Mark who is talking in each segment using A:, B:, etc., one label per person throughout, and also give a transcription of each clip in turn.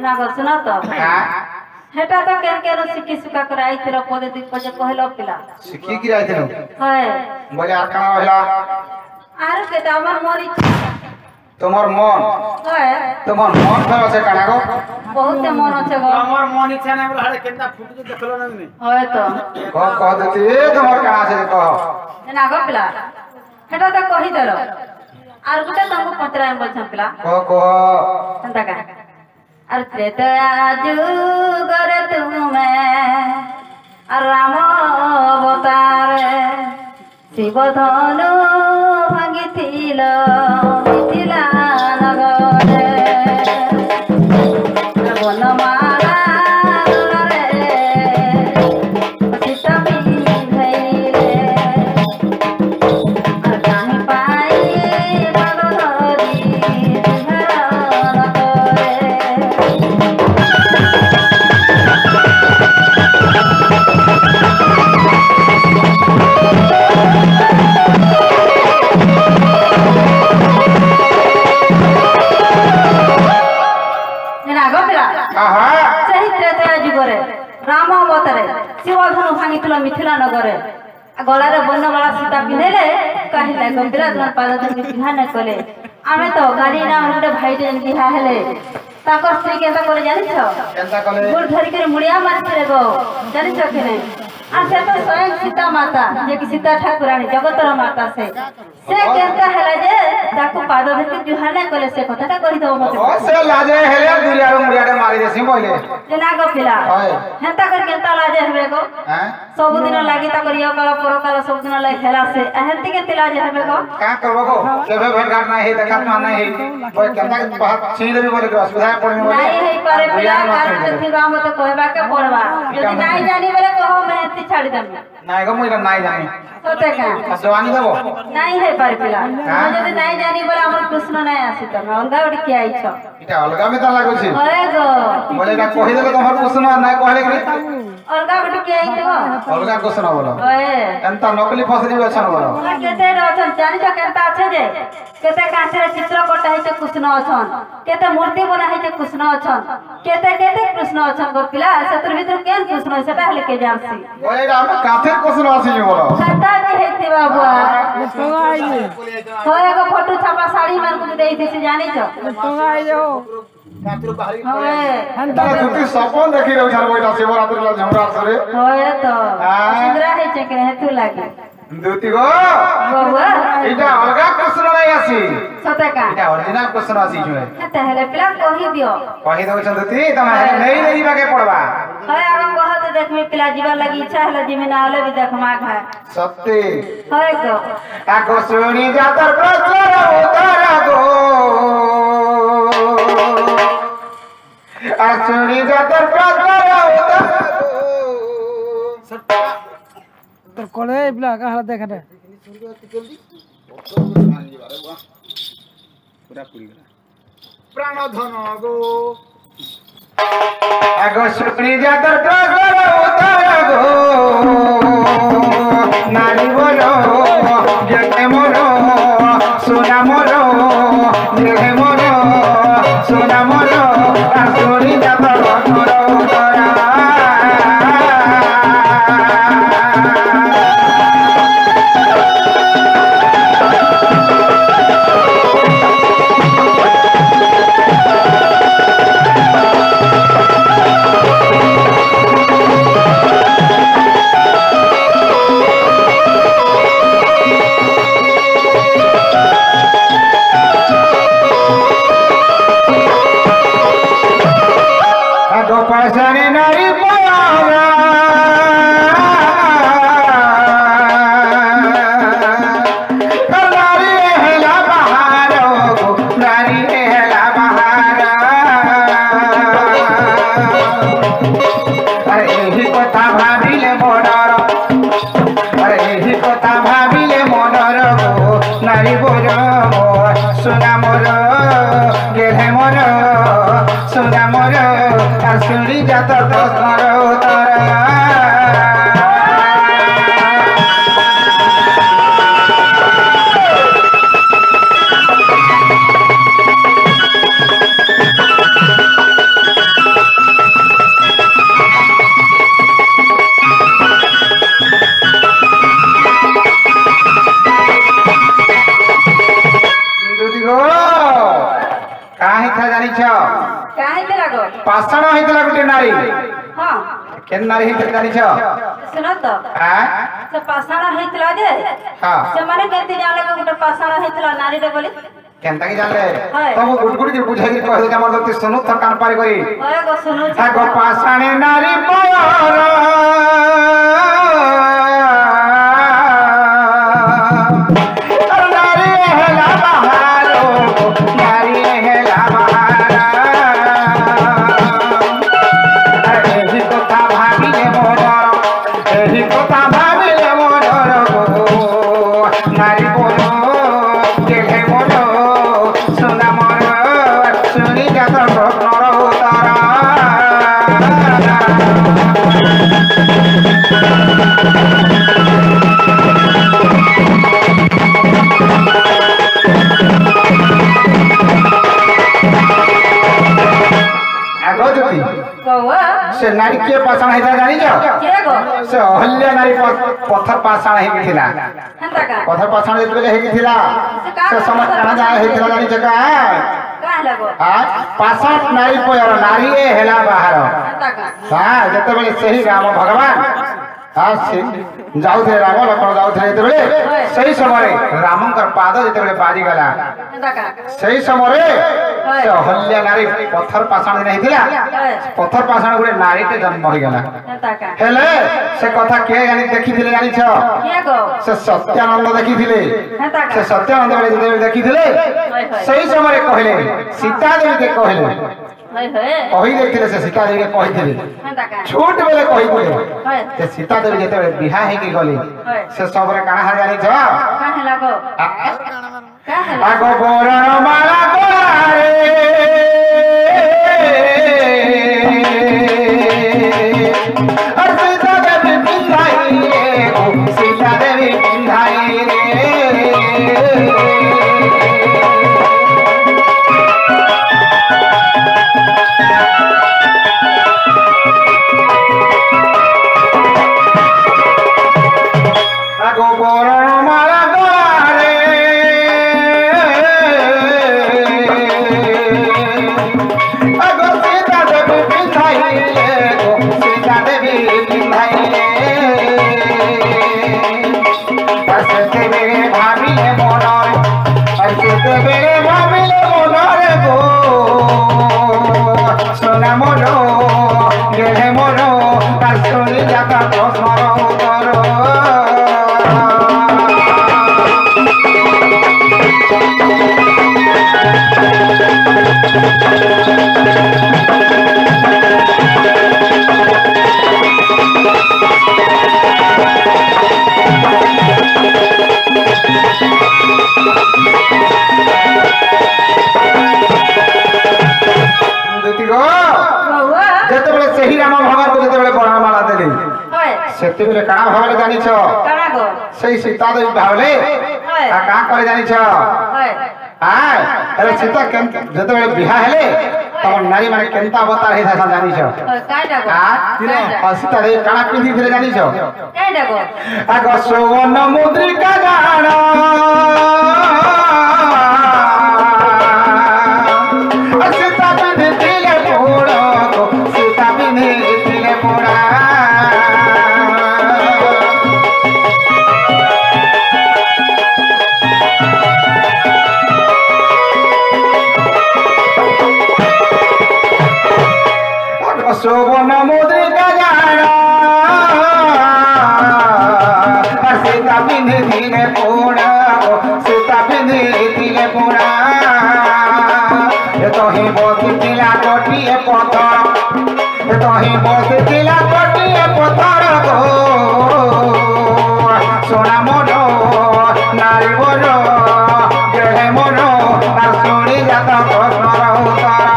A: ना गो सुना तो
B: हां
A: हेटा तो केन केन सिक्की सुका कराई तेरा पदे दिख पजे कहलो पिला
B: सिक्की की राय थेलो
A: हाय
B: बोले आ काना होला
A: आर के हमर मोर इच्छा
B: তোমার মন তোমার মন খারাপ আছে কানা গো
A: बहुत मन আছে গো
C: আমার মন ইচ্ছা নাই বলে হাড়ে কেনটা ফুটু দেখলো না তুমি
A: হয় তো
B: কহ দিতি তোমার কানা আছে কহ
A: না গো পিলা হেটা তো কহি দেলো আর গুটা তুমको পত্রায় বলছম পিলা
B: কহ
A: এন্তা কা আর ত্রেতয়া যুগরে তুমে আর রাম অবতারে শিব ধনু ভাঙিছিল মিথিলা নগরে বনমালা রে সীতা পিন্ধাইলে আর কাহি পাই বাদ ধরি ধারণ করে राम अवतारे शिव धनु भांगिथिल मिथिला नगरे गलारे बन्नमाला सीता पिंधेले कहिले गंभीरा तुम पाद धरि पिंधा न कले आमे तो गाड़ी ना हमरे भाई जन बिहा हेले ताकर स्त्री केता करे जानि छ
B: केता कले
A: गुड़ धरि के मुड़िया मारथिले गो जानि छ केने आ से तो स्वयं सीता माता जे कि सीता ठाकुरानी जगतर माता से केता हेला जे ताको पाद धरि जुहाना कले से कथाटा कहि दो मते
B: ओ से लाजे हेले दुरिया मुड़िया रे मारी देसी बोले
A: जेना गो पिला हेता कर केता लाजे हबे गो
B: हैं
A: सब दिन लागी ता करियो काला पर काला सब दिन लाई खेला से एहंती के तिला जे हबे गो
B: का करबो गो केबे भेट घाट ना हे देखत ना नहीं हे कोई केता के बात छीन देबे बोले असुविधा पड़े बोले
A: नहीं हे पारे पिला का थिबा मत कहबा के पड़बा यदि नहीं जानी बेले कहो मैं एती छाड़ी दम
B: नहीं गो मुइरा नहीं जानी
A: सोते का
B: जवानी देबो
A: नहीं हे पारे पिला यदि नहीं जानी बोले हमर कृष्ण नहीं आसी त अलगा उठ के आई छ
B: इटा अलगा में ता लागो छी
A: होए गो
B: बोले का कहि देबे तोहर कृष्ण नहीं कहले कि
A: अलगा उठ के आई तो
B: अलगा कृष्ण बोलो
A: होए
B: एंता नकली फसरी अच्छा बोलो
A: केते रहछन जानि छ केता আছে जे केते काठरे चित्र कटा है छ कृष्ण अछन केते मूर्ति बना है छ कृष्ण अछन केते केते कृष्ण अछन गो पिला सतर भीतर केन कृष्ण सेटा हले के जानसी
B: बोले हम काथे कृष्ण आसी बोलो
A: कता भी हेती बाबुआ होए गो फोटो छापा साड़ी मन को देई थी से जानि छ
C: टंगाई जो
A: होए
B: अंता तुती सपन देखि रहौ छर बैठा शिवरात्रि ला झमरा सरे
A: होए तो सुंदरा है छ के हेतु लागी
B: दुती गो
A: बाबुआ
B: इटा अलगा कृष्ण नहीं आसी
A: सते का
B: इटा ओरिजिनल कृष्ण आसी जुए
A: तहले पिला कहि दियो
B: कहि दो दुती तमे नहीं बाके पड़बा
A: होए आगो कहत देख में पिला जीवा लगी इच्छा हले जिमे ना हले भी देख माग है
B: सत्य
A: होए गो
B: आको सुनी जातर प्रचर उतारा गो आ सुनी जातर प्रचर उतारा गो
C: तो कोले बिला का हाल देखा दे
B: पूरा पूरी गला
C: प्राण धन गो
B: आको सुनी जातर प्रचर उतारा गो नारी बोलो जगे मोरो सोना मोरो जगे मोरो सोना मोरो आ सुनी जातर प्रचर उतारा गोपासनी नारी बोला नारी हेला बहारो नारी हेला बहारा अरे यही कथा भाविले मनर अरे यही कथा भाविले मनर गो नारी बोल सोना मोर गेले मोर सोना मोर सुनी जाता प्रश्न उतारा
A: ହେଇଥିଲା ଗो
B: ପାଷାଣ ହେଇଥିଲା ଗୋଟେ ନାରୀ
A: ହଁ
B: କେନ୍ ନାରୀ ହେଇଥିଲା ଜାଣିଛ
A: ଶୁଣ ତ ସେ ପାଷାଣ ହେଇଥିଲା ଯେ ସେମାନେ କେମିତି ଜାଣିଲେ ଗୋଟେ ପାଷାଣ ହେଇଥିଲା ନାରୀରେ ବୋଲି
B: କେନ୍ତା କି ଜାଣିଲେ ତମକୁ ଗୁଡଗୁଡି କି ବୁଝାଇକି କହିଲେ ଯେ ଆମର ତୁ ଶୁଣୁ ତ କାନ ପାରି କରି
A: ଓଏ ଗো ଶୁଣୁ
B: ଆଗ ପାଷାଣେ ନାରୀ ପୟର ନାରୀ ହେଲା ବାହାର ନାରୀ ହେଲା ବାହାର ଏହି କଥା ଭାବିଲେ ମୋର ଏହି କଥା ଭାବିଲେ ମୋର ନାରୀ ବୋଲ କେhe ମୋର ସୁନା ମୋର ଶୁଣି ଯାତ ସ୍ୱପ୍ନର ଉତ୍ତର से नारी किए पाषाण है जानी से अहल्या नारी पत्थर पाषाण है पत्थर पाषाण जो से समय कहाँ जाए जानी पाषाण नारी पर नारी हेला बाहर हाँ जिते से राम भगवान जाऊे राम लक्ष्मण जाऊे सही समय रामंकर पाद जो बाजिगला सही समय अहल्या नारी पत्थर पाषाण दिन पत्थर पाषाण गोटे नारी टे जन्म हो गला हेले से कथा के जानी देखी जानी से सत्यानंद देखी से सत्यानंद बेले देखी सही समय कहले सीता देवी कहले कही देते से सीता देवी कही छोट बेले कही सीता देवी जो बिहा है गली से सब कहा जानी आग बरण माला सीता देवी पिंधाई सीता देवी पिंधाई से काना भावले जानी से सीता देवी भावले का करे जानी अरे सीता जो बिहा हेले तम नारी माने केनता अवतार है जानी सीता देवी काना पिंधि फिरे जानी आग सुवर्ण मुद्रिका गान सीता पिंधि दिले पोड़ा सीता पिंधि दिले पोड़ा शोभन मुद्रिका जाना सीता पिंधि दिले पोड़ा सीता पिंधि दिले पोड़ा तो ही बसी तिला कोटिए पत्थर तो ही बसी तिला कोटिए पत्थर गो सोना मोनो नारी बोलो गेहे मोनो ना सुनी जाता प्रश्न उतर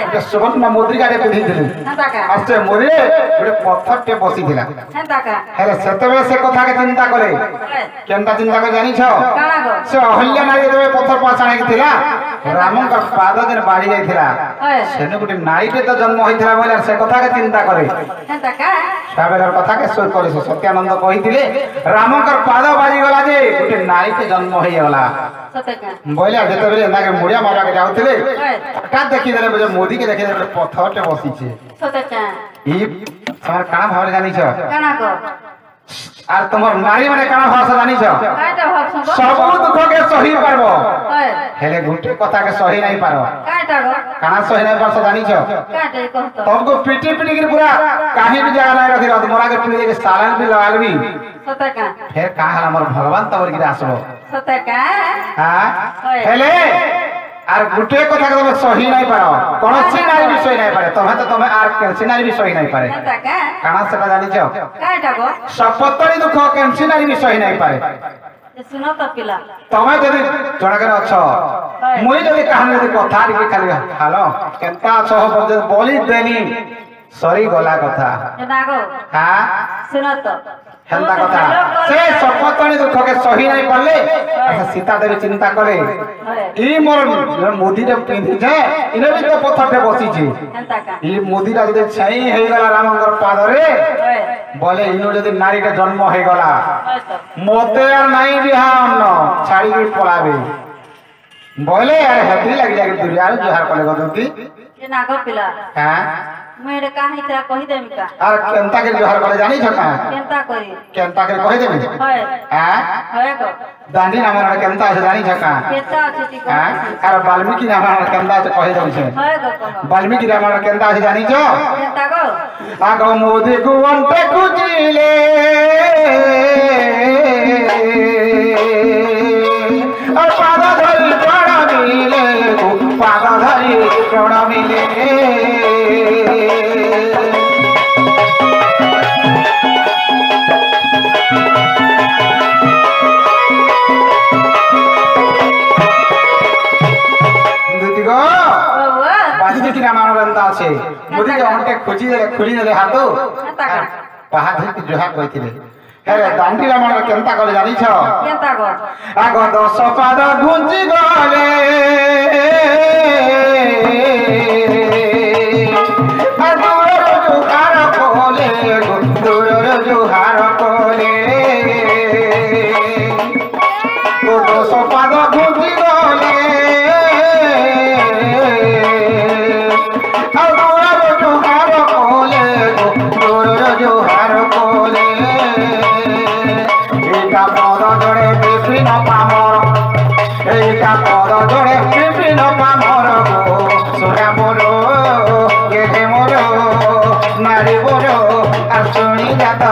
B: ଗୋଟେ ସୁବର୍ଣ୍ଣ ମୁଦ୍ରିକାଟେ ପିନ୍ଧିଥିଲେ ଆଉ ସେ ମୁଦିରେ ଗୋଟେ ପଥରଟେ ବସିଥିଲା ହେଲେ ସେତେବେଳେ ସେ କଥାକେ ଚିନ୍ତା କଲେ କେନ୍ତା ଚିନ୍ତା କରି ଜାଣିଛ ସେ ଅହଲ୍ୟା ନାରୀ ଯେତେବେଳେ ପଥର ପାଷାଣ ହେଇଥିଲା ରାମଙ୍କର ପାଦ ଯେନ୍ ବାଢି ଯାଇଥିଲା ସେନୁ ଗୋଟେ ନାରୀଟେ ତ ଜନ୍ମ ହେଇଥିଲା ବୋଇଲେ ସେ କଥାକେ ଚିନ୍ତା କରେ ଛୁଆବେଳର କଥାକେ ଶୋଇ କଲେ ସେ ସତ୍ୟାନନ୍ଦ କହିଥିଲେ ରାମଙ୍କର ପାଦ ବାଜିଗଲା ଯେ ଗୋଟେ ନାରୀଟେ ଜନ୍ମ ହେଇଗଲା ବୋଇଲେ ଯେତେବେଳେ ଏନ୍ତାକେ ମୁଡ଼ିଆ ମାରବାକେ ଯାଉଥିଲେ ହଠାତ୍ ଦେଖିଦେଲେ ବୋଲେ ମୋଦିକେ ଦେଖିଦେଲେ ଗୋଟେ ପଥରଟେ ବସିଛେ ଇ ତମର କାଣା ଭାବରେ ଜାଣିଛ আর তোমার নারী মানে কানা ভাষা জানিছ সব দুঃখকে সহি পারব হেলে গোটে কথাকে সহি নাই পারো কানা সহি নাই পারছ জানিছ तुमको पिटी पिटी के पूरा काहे भी जगह नहीं रखी रहत मोरा के पिटी के सालन भी लगालबी फिर का हला मोर भगवान तवर गिरा आसबो हां हेले আর গোটে কথা তুমি সহি নাই পারো কোনসি নারী বিষয় নাই পারে তুমি আর কেনসি নারী বিষয় নাই পারে কানা সেটা জানিছ সপত্তরি দুঃখ কেনসি নারী বিষয় নাই পারে
A: শুনো তো পিলা
B: তুমি যদি জনকে অছ মুই যদি কাহানি যদি কথা টিকে খালি হালো কেনতা অছ বলি দেনি সরি গলা কথা হ্যাঁ
A: শুনো তো
B: হেন্তা কথা সে সপত্তরি দুঃখকে সহি নাই পারলে সীতা দেবী চিন্তা করে ই মোর মোদিটা পিঁধিছে ইনে ବି ତ ପଥରଟେ ବସିଛି ଇ ମୋଦିଟା ଯଦି ଛାଇ ହେଇଗଲା ରାମଙ୍କର ପାଦରେ ବୋଲେ ଇନୁ ଯଦି ନାରୀଟା ଜନ୍ମ ହେଇଗଲା ମତେ আর নাই বিহা অন্য ছাড়িকি পলাবে ବୋଲେ ଆରେ ହେତି ଲାଗି ଯାଇକି ଦୁରିଆରେ ଜୁହାର କଲେ ଗଦୁତି
A: ଏ ନାଗ ପିଲା
B: হ্যাঁ
A: ମୁଁ ଏଟା କାହିଁ ତା କହି ଦେମି କା
B: আর কেনতা করে জুহার কলে জানিছ না কেনতা করে কই দেবি হ্যাঁ দাঁড়ি নামর কেনতা আছে জানিছ কা হ্যাঁ আর বাল্মীকি নামর কেনতা আছে কই দেবছে বাল্মীকি নামর কেনতা আছে জানিছ আগ মোদি গুন্তে কুজিলে আর পাদ ধরি প্রণমিলে পাদ ধরি প্রণমিলে আছে মোদিকে অনেক খুঁজি দেলে হাত পাহা ধরকে জুহার কইছিলে হেরে দান্ডি রামণ কেনতা করে জানিছ আগ 10 পাদ গুঞ্জি গলে জুহার কোলে দূর জুহার কোলে 10 পাদ গুঞ্জি গলে নারী বড় আর শুনি যাত